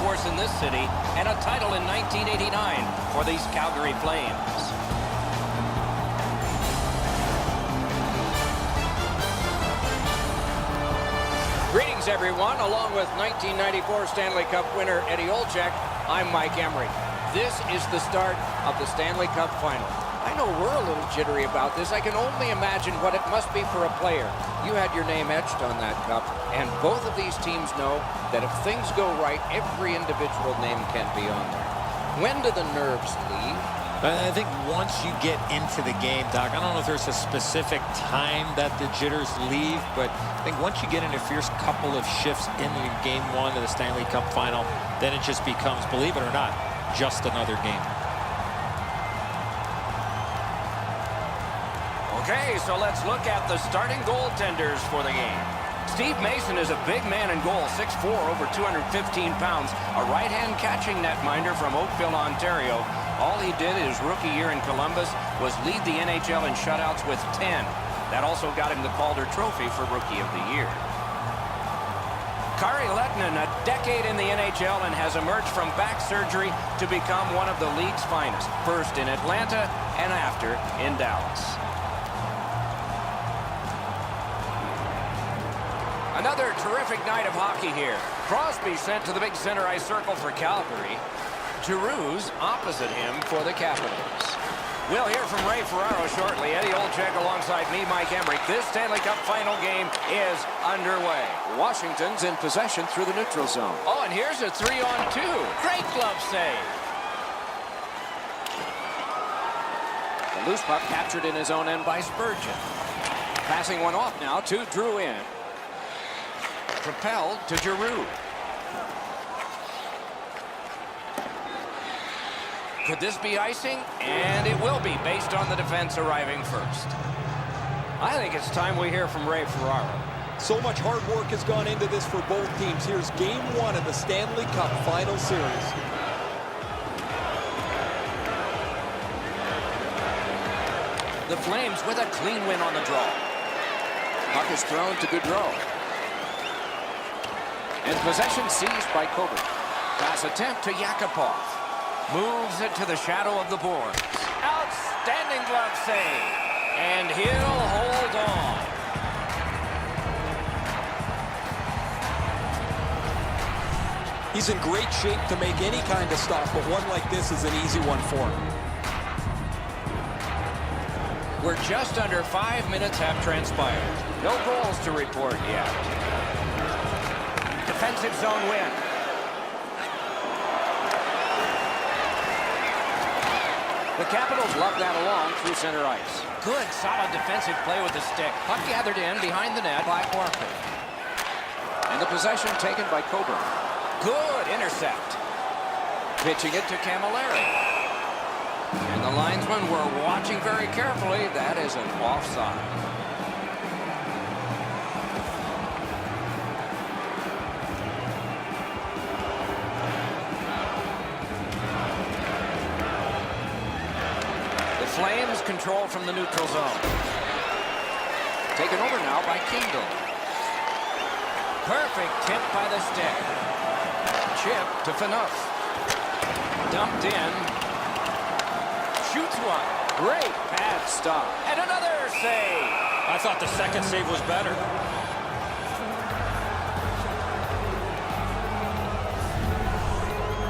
force in this city and a title in 1989 for these Calgary Flames. Greetings, everyone. Along with 1994 Stanley Cup winner Eddie Olczyk, I'm Mike Emery. This is the start of the Stanley Cup final. I know we're a little jittery about this. I can only imagine what it must be for a player. You had your name etched on that cup, and both of these teams know that if things go right, every individual name can be on there. When do the nerves leave? I think once you get into the game, Doc, I don't know if there's a specific time that the jitters leave, but I think once you get in a fierce couple of shifts in game one of the Stanley Cup final, then it just becomes, believe it or not, just another game. Okay, so let's look at the starting goaltenders for the game. Steve Mason is a big man in goal, 6'4", over 215 pounds, a right-hand catching netminder from Oakville, Ontario. All he did his rookie year in Columbus was lead the NHL in shutouts with 10. That also got him the Calder Trophy for Rookie of the Year. Kari Lehtonen, a decade in the NHL and has emerged from back surgery to become one of the league's finest, first in Atlanta and after in Dallas. Another terrific night of hockey here. Crosby sent to the big center ice circle for Calgary. Giroux's opposite him for the Capitals. We'll hear from Ray Ferraro shortly. Eddie Olczyk alongside me, Mike Emery. This Stanley Cup final game is underway. Washington's in possession through the neutral zone. Oh, and here's a 3-on-2. Great glove save. The loose puck captured in his own end by Spurgeon. Passing one off now to Drouin. Propelled to Giroux. Could this be icing? And it will be, based on the defense arriving first. I think it's time we hear from Ray Ferraro. So much hard work has gone into this for both teams. Here's game one of the Stanley Cup Final Series. The Flames with a clean win on the draw. Puck is thrown to Gaudreau. And possession seized by Coburn. Pass attempt to Yakupov. Moves it to the shadow of the boards. Outstanding glove save. And he'll hold on. He's in great shape to make any kind of stop, but one like this is an easy one for him. We're just under 5 minutes have transpired. No goals to report yet. Defensive zone win. The Capitals love that along through center ice. Good, solid defensive play with the stick. Puck gathered in behind the net by Orpik. And the possession taken by Coburn. Good intercept. Pitching it to Camilleri. And the linesmen were watching very carefully. That is an offside. Flames control from the neutral zone. Taken over now by Kingdom. Perfect tip by the stick. Chip to Phaneuf. Dumped in. Shoots one. Great pad stop. And another save. I thought the second save was better.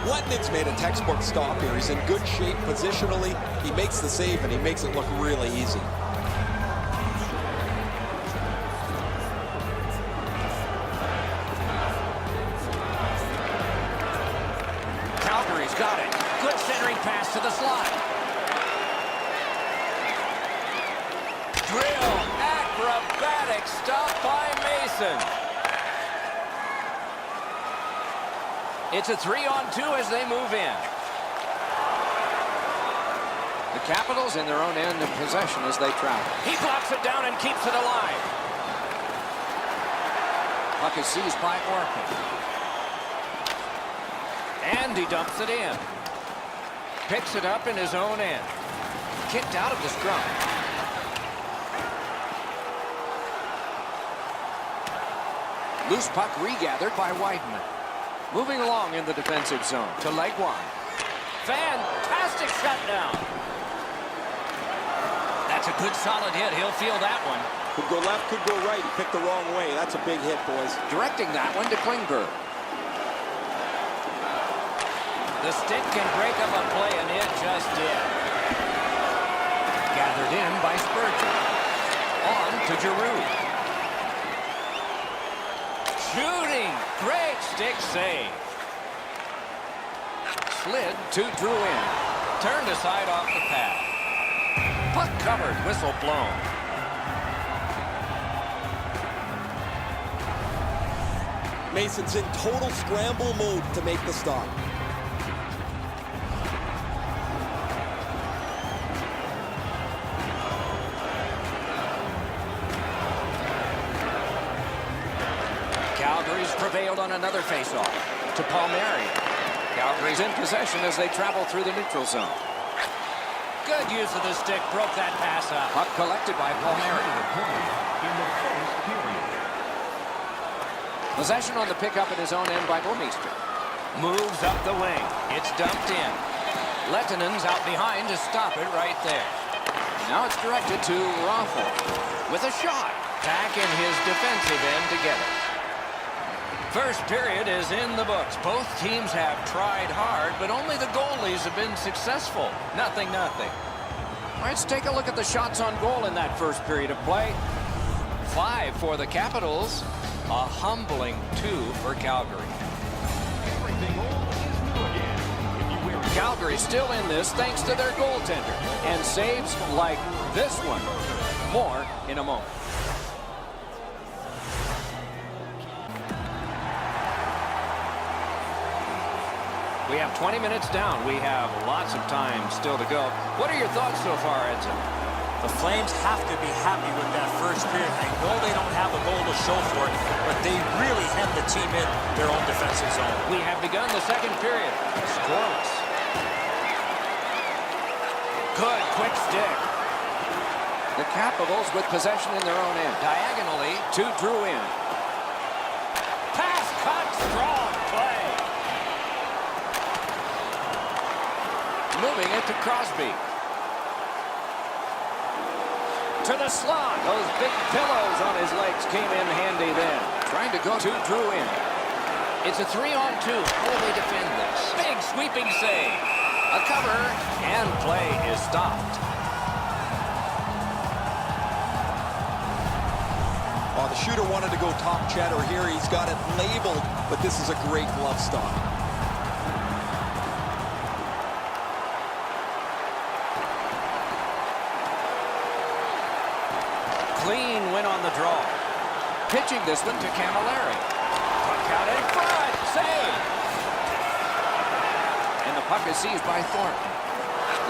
Lettonen's made a textbook stop here. He's in good shape positionally. He makes the save, and he makes it look really easy. Calgary's got it. Good centering pass to the slot. Drill. Acrobatic stop by Mason. It's a 3-on-2 as they move in. The Capitals in their own end of possession as they travel. He blocks it down and keeps it alive. Puck is seized by Orpik. And he dumps it in. Picks it up in his own end. Kicked out of the scrum. Loose puck regathered by Weidman. Moving along in the defensive zone to Legwan. Fantastic shutdown. That's a good solid hit. He'll feel that one. Could go left, could go right. He picked the wrong way. That's a big hit, boys. Directing that one to Klingberg. The stick can break up a play, and it just did. Gathered in by Spurgeon. On to Giroux. Shooting. Great stick save. Slid to Drouin. Turned aside off the pad. Puck covered. Whistle blown. Mason's in total scramble mode to make the stop. Calgary's prevailed on another faceoff to Palmieri. Calgary's in possession as they travel through the neutral zone. Good use of the stick, broke that pass up. Puck collected by Palmieri. Possession on the pickup at his own end by Bouwmeester. Moves up the wing. It's dumped in. Lettinen's out behind to stop it right there. Now it's directed to Raffle with a shot. Back in his defensive end to get it. First period is in the books. Both teams have tried hard, but only the goalies have been successful. 0-0. Let's take a look at the shots on goal in that first period of play. 5 for the Capitals. A humbling 2 for Calgary. Calgary still in this thanks to their goaltender. And saves like this one. More in a moment. We have 20 minutes down. We have lots of time still to go. What are your thoughts so far, Edson? The Flames have to be happy with that first period. I know they don't have a goal to show for it, but they really hemmed the team in their own defensive zone. We have begun the second period. Scoreless. Good quick stick. The Capitals with possession in their own end. Diagonally to Drouin. Pass cut. Strong play. Moving it to Crosby. To the slot. Those big pillows on his legs came in handy then. Trying to go to Drouin. It's a 3-on-2. How will they defend this? Big sweeping save. A cover, and play is stopped. Oh, the shooter wanted to go top cheddar here. He's got it labeled, but this is a great glove stop. Clean win on the draw. Pitching this one to Camilleri. Puck out in front. Save. And the puck is seized by Thornton.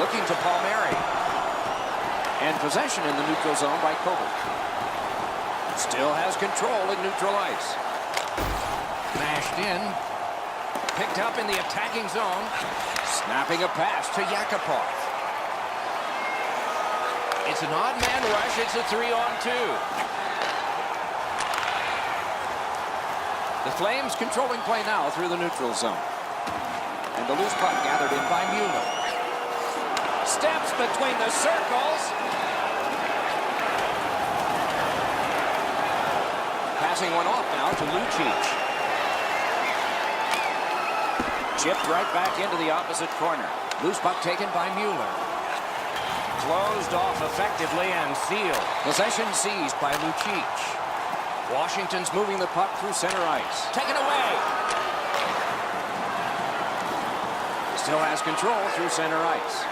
Looking to Palmieri. And possession in the neutral zone by Kovac. Still has control in neutral ice. Mashed in. Picked up in the attacking zone. Snapping a pass to Yakupov. It's an odd man rush. It's a 3-on-2. The Flames controlling play now through the neutral zone. And the loose puck gathered in by Mueller. Steps between the circles. Passing one off now to Lucic. Chipped right back into the opposite corner. Loose puck taken by Mueller. Closed off effectively and sealed. Possession seized by Lucic. Washington's moving the puck through center ice. Taken away. Still has control through center ice.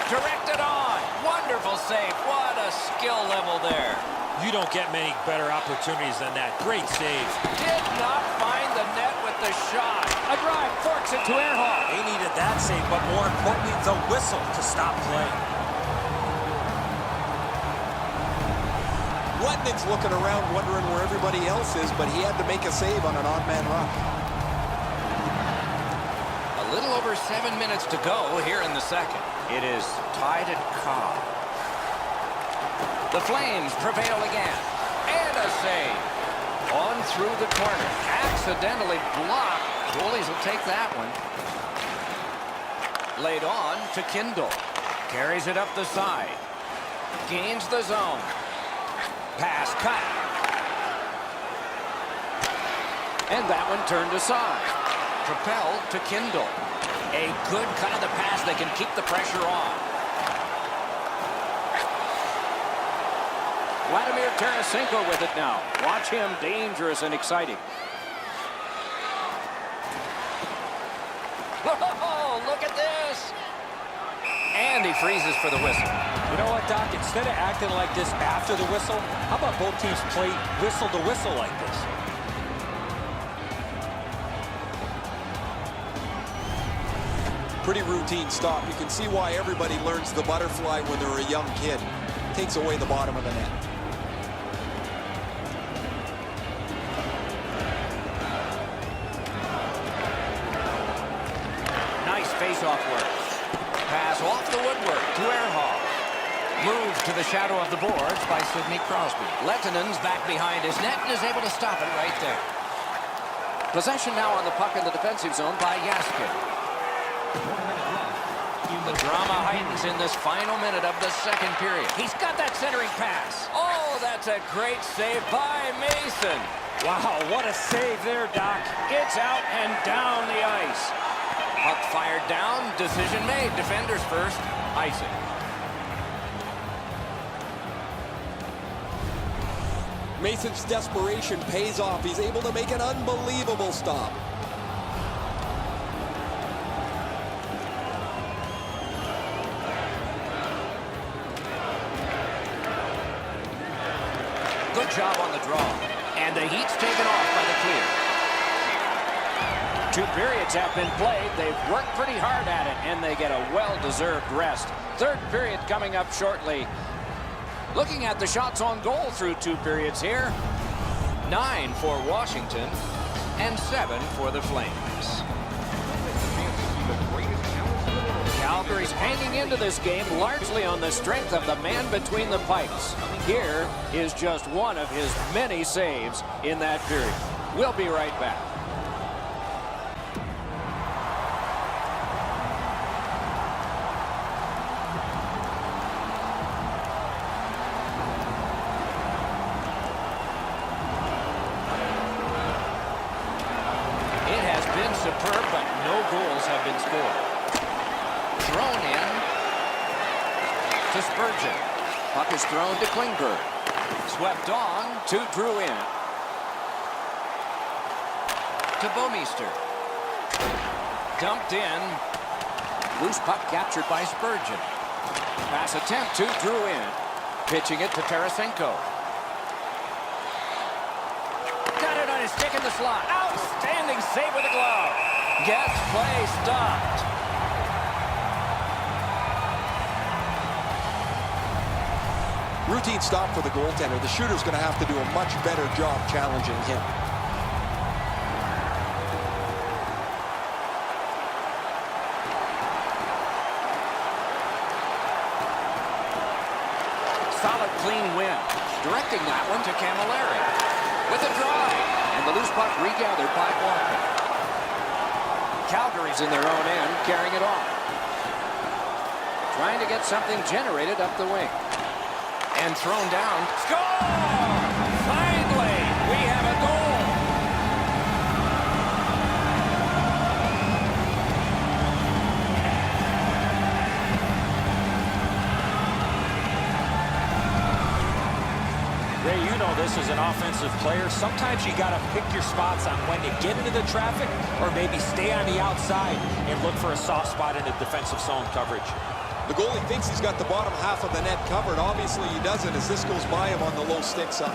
Directed on. Wonderful save. What a skill level there. You don't get many better opportunities than that. Great save. Did not find the net with the shot. A drive forks it to Earhart. They needed that save, but more importantly, the whistle to stop play. Lettinen's looking around wondering where everybody else is, but he had to make a save on an odd man rush. A little over 7 minutes to go here in the second. It is tied at Cobb. The Flames prevail again. And a save. On through the corner. Accidentally blocked Goalies will take that one. Laid on to Kindle. Carries it up the side. Gains the zone. Pass cut. And that one turned aside. Propelled to Kindle. A good cut of the pass. They can keep the pressure on. Vladimir Tarasenko with it now. Watch him, dangerous and exciting. Oh, look at this. And he freezes for the whistle. You know what, Doc? Instead of acting like this after the whistle, how about both teams play whistle to whistle like this? Pretty routine stop. You can see why everybody learns the butterfly when they're a young kid. Takes away the bottom of the net. Nice face-off work. Pass off the woodwork to Ehrhoff. Moves to the shadow of the boards by Sidney Crosby. Lettonen's back behind his net and is able to stop it right there. Possession now on the puck in the defensive zone by Jaskin. The drama heightens in this final minute of the second period. He's got that centering pass. Oh, that's a great save by Mason. Wow, what a save there, Doc. It's out and down the ice. Puck fired down. Decision made. Defenders first. Icing. Mason's desperation pays off. He's able to make an unbelievable stop. Good job on the draw. And the heat's taken off by the clear. 2 periods have been played. They've worked pretty hard at it, and they get a well-deserved rest. Third period coming up shortly. Looking at the shots on goal through 2 periods here. 9 for Washington and 7 for the Flames. Calgary's hanging into this game largely on the strength of the man between the pipes. Here is just one of his many saves in that period. We'll be right back. It has been superb, but no goals have been scored. Thrown in to Spurgeon. Puck is thrown to Klingberg. Swept on to Drouin. To Bouwmeester. Dumped in. Loose puck captured by Spurgeon. Pass attempt to Drouin. Pitching it to Tarasenko. Got it on his stick in the slot. Outstanding save with a glove. Gets play stopped. Routine stop for the goaltender. The shooter's going to have to do a much better job challenging him. Solid, clean win. Directing that one to Camilleri. With a drive. And the loose puck regathered by Walker. Calgary's in their own end, carrying it off. Trying to get something generated up the wing. And thrown down. Score! Finally, we have a goal. Ray, you know this as an offensive player. Sometimes you got to pick your spots on when to get into the traffic or maybe stay on the outside and look for a soft spot in the defensive zone coverage. The goalie thinks he's got the bottom half of the net covered. Obviously, he doesn't as this goes by him on the low stick side.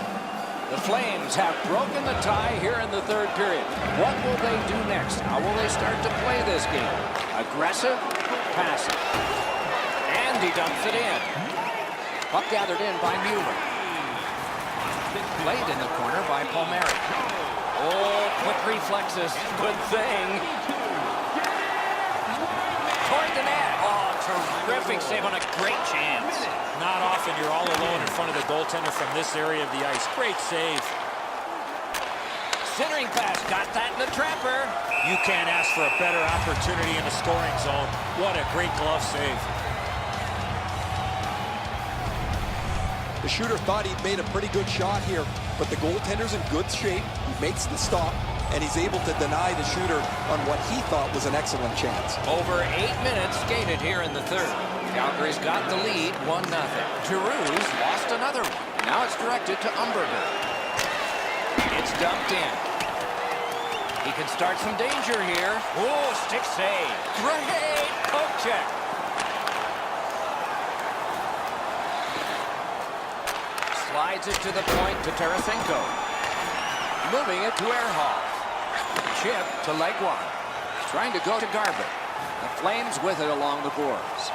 The Flames have broken the tie here in the third period. What will they do next? How will they start to play this game? Aggressive, passive. And he dumps it in. Puck gathered in by Mueller. Played in the corner by Palmieri. Oh, quick reflexes. Good thing. Toward the net. Oh, terrific save on a great chance. Not often you're all alone in front of the goaltender from this area of the ice. Great save. Centering pass, got that in the trapper. You can't ask for a better opportunity in the scoring zone. What a great glove save. The shooter thought he'd made a pretty good shot here, but the goaltender's in good shape. He makes the stop, and he's able to deny the shooter on what he thought was an excellent chance. Over 8 minutes skated here in the third. Calgary's got the lead, 1-0. Giroux's lost another one. Now it's directed to Umberger. It's dumped in. He can start some danger here. Oh, stick save. Great poke check. Slides it to the point to Tarasenko. Moving it to Ehrhoff. Chip to Legwand. Trying to go to Garber. The Flames with it along the boards.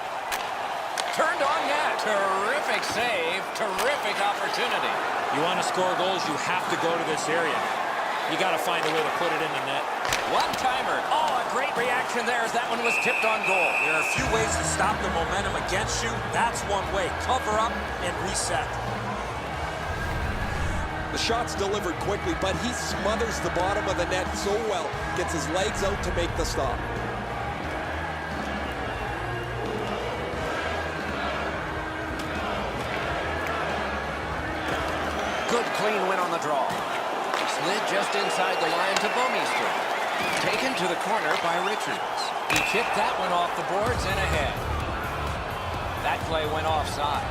Turned on net. Terrific save. Terrific opportunity. You want to score goals, you have to go to this area. You got to find a way to put it in the net. One-timer. Oh, a great reaction there as that one was tipped on goal. There are a few ways to stop the momentum against you. That's one way. Cover up and reset. The shot's delivered quickly, but he smothers the bottom of the net so well. Gets his legs out to make the stop. Good clean win on the draw. Slid just inside the line to Bouwmeester. Taken to the corner by Richards. He chipped that one off the boards and ahead. That play went offside.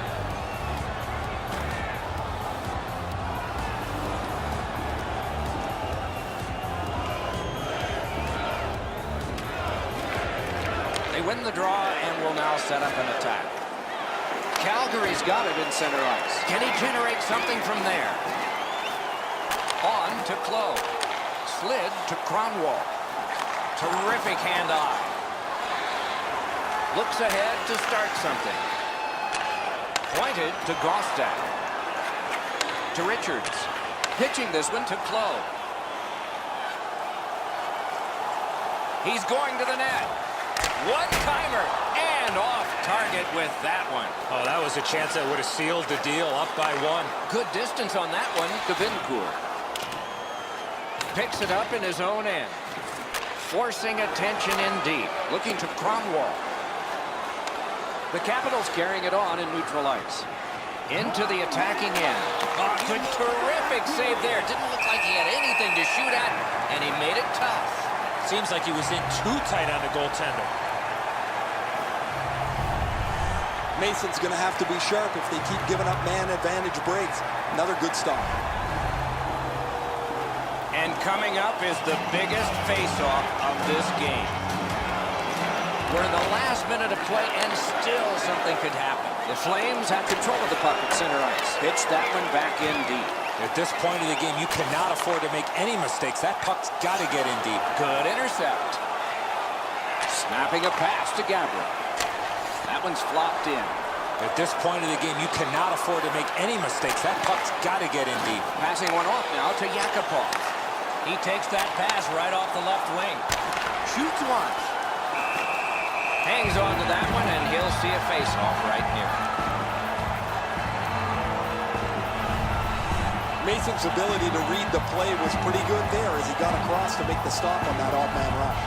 They win the draw and will now set up an attack. Calgary's got it in center ice. Can he generate something from there? On to Clowe. Slid to Cronwall. Terrific hand-eye. Looks ahead to start something. Pointed to Gostad. To Richards. Pitching this one to Clowe. He's going to the net. One-timer and off target with that one. Oh, that was a chance that would have sealed the deal, up by 1. Good distance on that one to Bincourt. Picks it up in his own end. Forcing attention in deep. Looking to Cronwall. The Capitals carrying it on in neutral ice. Into the attacking end. Oh, good, terrific save there. Didn't look like he had anything to shoot at, and he made it tough. Seems like he was in too tight on the goaltender. Mason's going to have to be sharp if they keep giving up man advantage breaks. Another good stop. And coming up is the biggest face-off of this game. We're in the last minute of play, and still something could happen. The Flames have control of the puck at center ice. Pitch that one back in deep. At this point of the game, you cannot afford to make any mistakes. That puck's got to get in deep. Good intercept. Snapping a pass to Gabriel. That one's flopped in. At this point of the game, you cannot afford to make any mistakes. That puck's got to get in deep. Passing one off now to Yakupov. He takes that pass right off the left wing. Shoots one. Hangs on to that one, and he'll see a face-off right near him. Mason's ability to read the play was pretty good there as he got across to make the stop on that odd-man rush.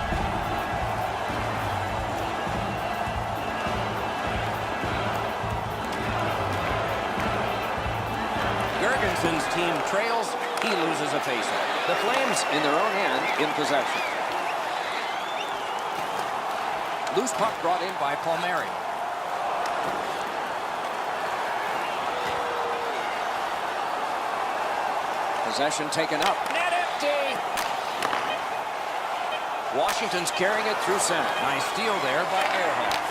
Gergenson's team trails. He loses a faceoff. The Flames in their own end in possession. Loose puck brought in by Palmieri. Possession taken up. Net empty. Washington's carrying it through center. Nice steal there by Ehrhoff.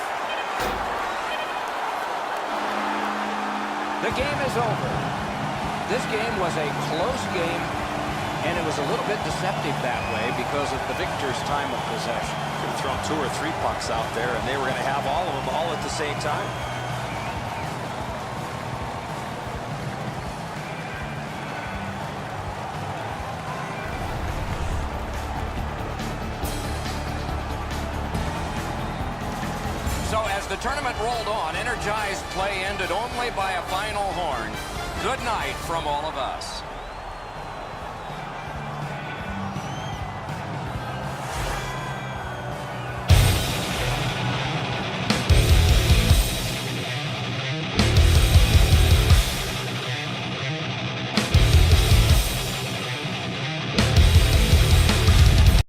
The game is over. This game was a close game, and it was a little bit deceptive that way because of the victor's time of possession. Could have thrown 2 or 3 pucks out there, and they were going to have all of them all at the same time. So as the tournament rolled on, energized play ended only by a final horn. Good night from all of us.